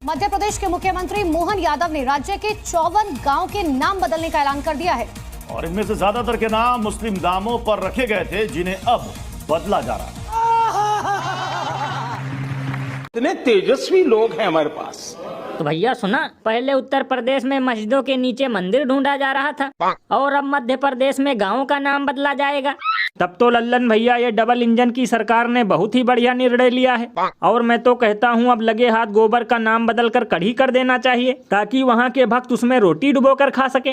मध्य प्रदेश के मुख्यमंत्री मोहन यादव ने राज्य के 54 गांव के नाम बदलने का ऐलान कर दिया है। और इनमें से ज्यादातर के नाम मुस्लिम नामों पर रखे गए थे, जिन्हें अब बदला जा रहा है। इतने तेजस्वी लोग हैं हमारे पास। तो भैया सुना, पहले उत्तर प्रदेश में मस्जिदों के नीचे मंदिर ढूंढा जा रहा था और अब मध्य प्रदेश में गाँव का नाम बदला जाएगा। तब तो लल्लन भैया ये डबल इंजन की सरकार ने बहुत ही बढ़िया निर्णय लिया है। और मैं तो कहता हूँ अब लगे हाथ गोबर का नाम बदल कर कढ़ी कर देना चाहिए, ताकि वहाँ के भक्त उसमें रोटी डुबो कर खा सके।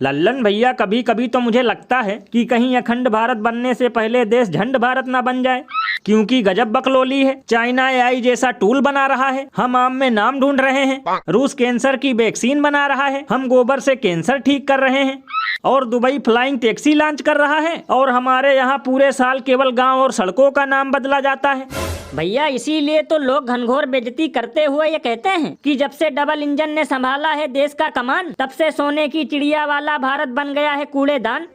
लल्लन भैया कभी कभी तो मुझे लगता है कि कहीं अखंड भारत बनने से पहले देश झंड भारत ना बन जाए, क्योंकि गजब बकलोली है। चाइना एआई जैसा टूल बना रहा है, हम आम में नाम ढूंढ रहे हैं। रूस कैंसर की वैक्सीन बना रहा है, हम गोबर से कैंसर ठीक कर रहे हैं। और दुबई फ्लाइंग टैक्सी लॉन्च कर रहा है, और हमारे यहाँ पूरे साल केवल गांव और सड़कों का नाम बदला जाता है। भैया इसीलिए तो लोग घनघोर बेइज्जती करते हुए ये कहते हैं कि जब से डबल इंजन ने संभाला है देश का कमान, तब से सोने की चिड़िया वाला भारत बन गया है कूड़ेदान।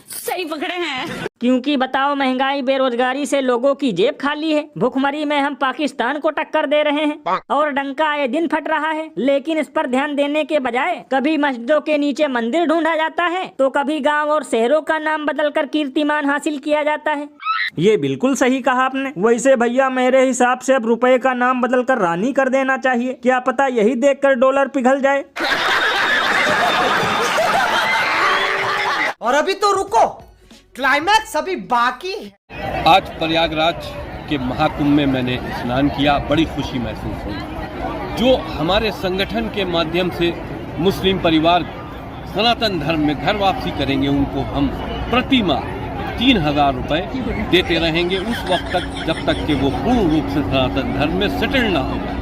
सही पकड़े हैं। क्योंकि बताओ, महंगाई बेरोजगारी से लोगों की जेब खाली है। भुखमरी में हम पाकिस्तान को टक्कर दे रहे हैं और डंका आए दिन फट रहा है। लेकिन इस पर ध्यान देने के बजाय कभी मस्जिदों के नीचे मंदिर ढूंढा जाता है, तो कभी गांव और शहरों का नाम बदलकर कीर्तिमान हासिल किया जाता है। ये बिल्कुल सही कहा आपने। वैसे भैया मेरे हिसाब से अब रुपए का नाम बदलकर रानी कर देना चाहिए। क्या पता यही देखकर डॉलर पिघल जाए। और अभी तो रुको, क्लाइमैक्स अभी बाकी है। आज प्रयागराज के महाकुंभ में मैंने स्नान किया, बड़ी खुशी महसूस हुई। जो हमारे संगठन के माध्यम से मुस्लिम परिवार सनातन धर्म में घर वापसी करेंगे, उनको हम प्रति माह 3000 रुपए देते रहेंगे उस वक्त तक, जब तक कि वो पूर्ण रूप से सनातन धर्म में सेटल ना हो जाए।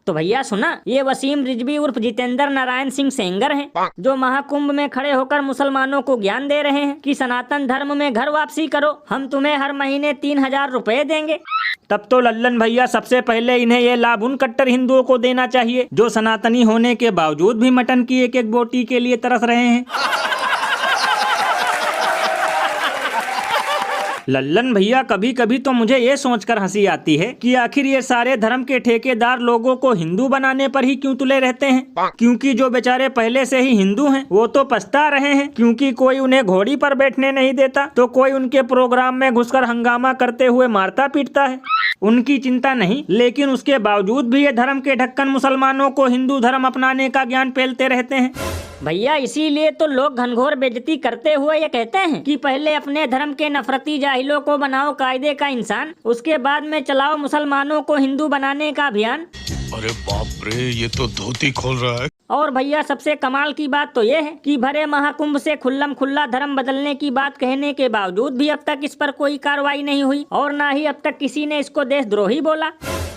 तो भैया सुना, ये वसीम रिजवी उर्फ जितेंद्र नारायण सिंह सेंगर हैं, जो महाकुंभ में खड़े होकर मुसलमानों को ज्ञान दे रहे हैं कि सनातन धर्म में घर वापसी करो, हम तुम्हें हर महीने 3000 रुपए देंगे। तब तो लल्लन भैया सबसे पहले इन्हें ये लाभ उन कट्टर हिंदुओं को देना चाहिए जो सनातनी होने के बावजूद भी मटन की एक एक बोटी के लिए तरस रहे हैं। लल्लन भैया कभी कभी तो मुझे ये सोचकर हंसी आती है कि आखिर ये सारे धर्म के ठेकेदार लोगों को हिंदू बनाने पर ही क्यों तुले रहते हैं, क्योंकि जो बेचारे पहले से ही हिंदू हैं वो तो पछता रहे हैं, क्योंकि कोई उन्हें घोड़ी पर बैठने नहीं देता, तो कोई उनके प्रोग्राम में घुसकर हंगामा करते हुए मारता पीटता है। उनकी चिंता नहीं, लेकिन उसके बावजूद भी ये धर्म के ढक्कन मुसलमानों को हिंदू धर्म अपनाने का ज्ञान पेलते रहते हैं। भैया इसीलिए तो लोग घनघोर बेइज्जती करते हुए ये कहते हैं कि पहले अपने धर्म के नफरती जाहिलों को बनाओ कायदे का इंसान, उसके बाद में चलाओ मुसलमानों को हिंदू बनाने का अभियान। अरे बाप रे, ये तो धोती खोल रहा है। और भैया सबसे कमाल की बात तो ये है कि भरे महाकुंभ से खुल्लम खुल्ला धर्म बदलने की बात कहने के बावजूद भी अब तक इस पर कोई कार्रवाई नहीं हुई, और न ही अब तक किसी ने इसको देशद्रोही बोला।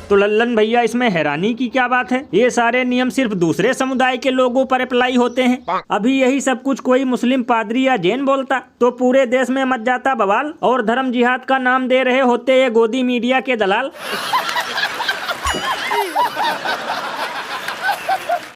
तो लल्लन भैया इसमें हैरानी की क्या बात है? ये सारे नियम सिर्फ दूसरे समुदाय के लोगों पर अप्लाई होते हैं। अभी यही सब कुछ कोई मुस्लिम पादरी या जैन बोलता तो पूरे देश में मच जाता बवाल, और धर्म जिहाद का नाम दे रहे होते ये गोदी मीडिया के दलाल।